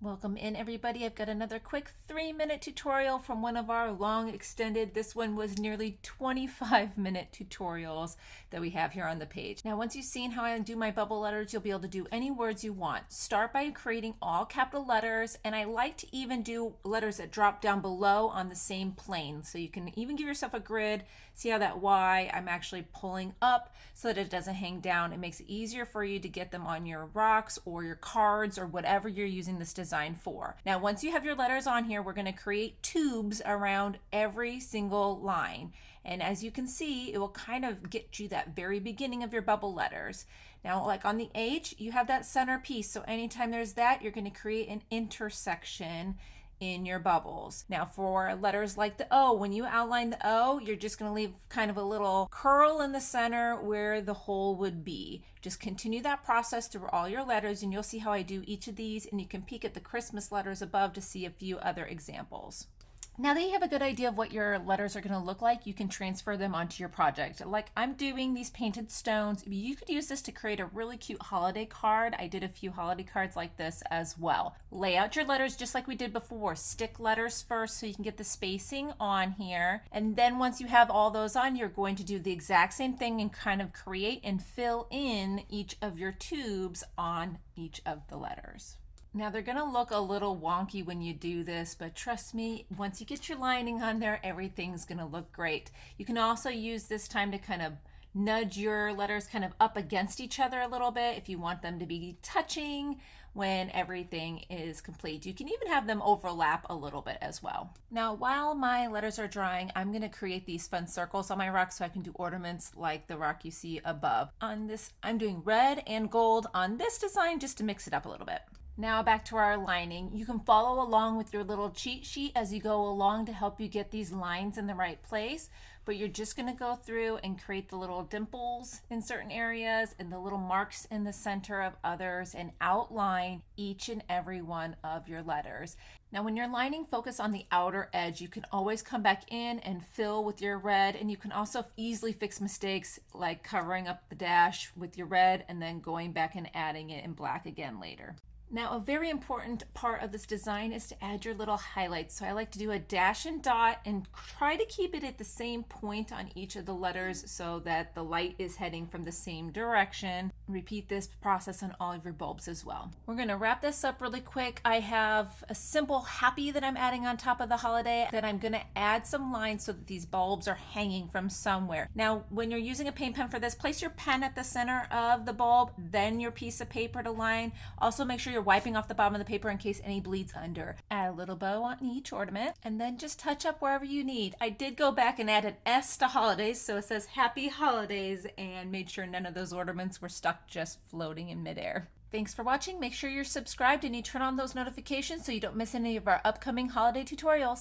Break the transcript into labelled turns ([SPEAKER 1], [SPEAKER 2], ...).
[SPEAKER 1] Welcome in everybody. I've got another quick 3-minute tutorial from one of our long extended, this one was nearly 25-minute tutorials that we have here on the page. Now once you've seen how I do my bubble letters, you'll be able to do any words you want. Start by creating all capital letters, and I like to even do letters that drop down below on the same plane. So you can even give yourself a grid. See how that Y I'm actually pulling up so that it doesn't hang down. It makes it easier for you to get them on your rocks or your cards or whatever you're using this design for. Now once you have your letters on here, we're going to create tubes around every single line, and as you can see, it will kind of get you that very beginning of your bubble letters. Now like on the H, you have that center piece, so anytime there's that, you're going to create an intersection in your bubbles. Now for letters like the O, when you outline the O, you're just going to leave kind of a little curl in the center where the hole would be. Just continue that process through all your letters, and you'll see how I do each of these, and you can peek at the Christmas letters above to see a few other examples. Now that you have a good idea of what your letters are going to look like, you can transfer them onto your project. Like I'm doing these painted stones. You could use this to create a really cute holiday card. I did a few holiday cards like this as well. Lay out your letters just like we did before. Stick letters first so you can get the spacing on here. And then once you have all those on, you're going to do the exact same thing and kind of create and fill in each of your tubes on each of the letters. Now they're going to look a little wonky when you do this, but trust me, once you get your lining on there, everything's going to look great. You can also use this time to kind of nudge your letters kind of up against each other a little bit if you want them to be touching when everything is complete. You can even have them overlap a little bit as well. Now while my letters are drying, I'm going to create these fun circles on my rock so I can do ornaments like the rock you see above. On this, I'm doing red and gold on this design just to mix it up a little bit. Now back to our lining. You can follow along with your little cheat sheet as you go along to help you get these lines in the right place, but you're just going to go through and create the little dimples in certain areas and the little marks in the center of others and outline each and every one of your letters. Now when you're lining, focus on the outer edge. You can always come back in and fill with your red, and you can also easily fix mistakes like covering up the dash with your red and then going back and adding it in black again later. Now a very important part of this design is to add your little highlights. So I like to do a dash and dot and try to keep it at the same point on each of the letters so that the light is heading from the same direction. Repeat this process on all of your bulbs as well. We're going to wrap this up really quick. I have a simple happy that I'm adding on top of the holiday. Then I'm going to add some lines so that these bulbs are hanging from somewhere. Now when you're using a paint pen for this, place your pen at the center of the bulb, then your piece of paper to line. Also make sure you're wiping off the bottom of the paper in case any bleeds under. Add a little bow on each ornament and then just touch up wherever you need. I did go back and add an S to holidays, so it says happy holidays, and made sure none of those ornaments were stuck just floating in midair. Thanks for watching. Make sure you're subscribed and you turn on those notifications so you don't miss any of our upcoming holiday tutorials.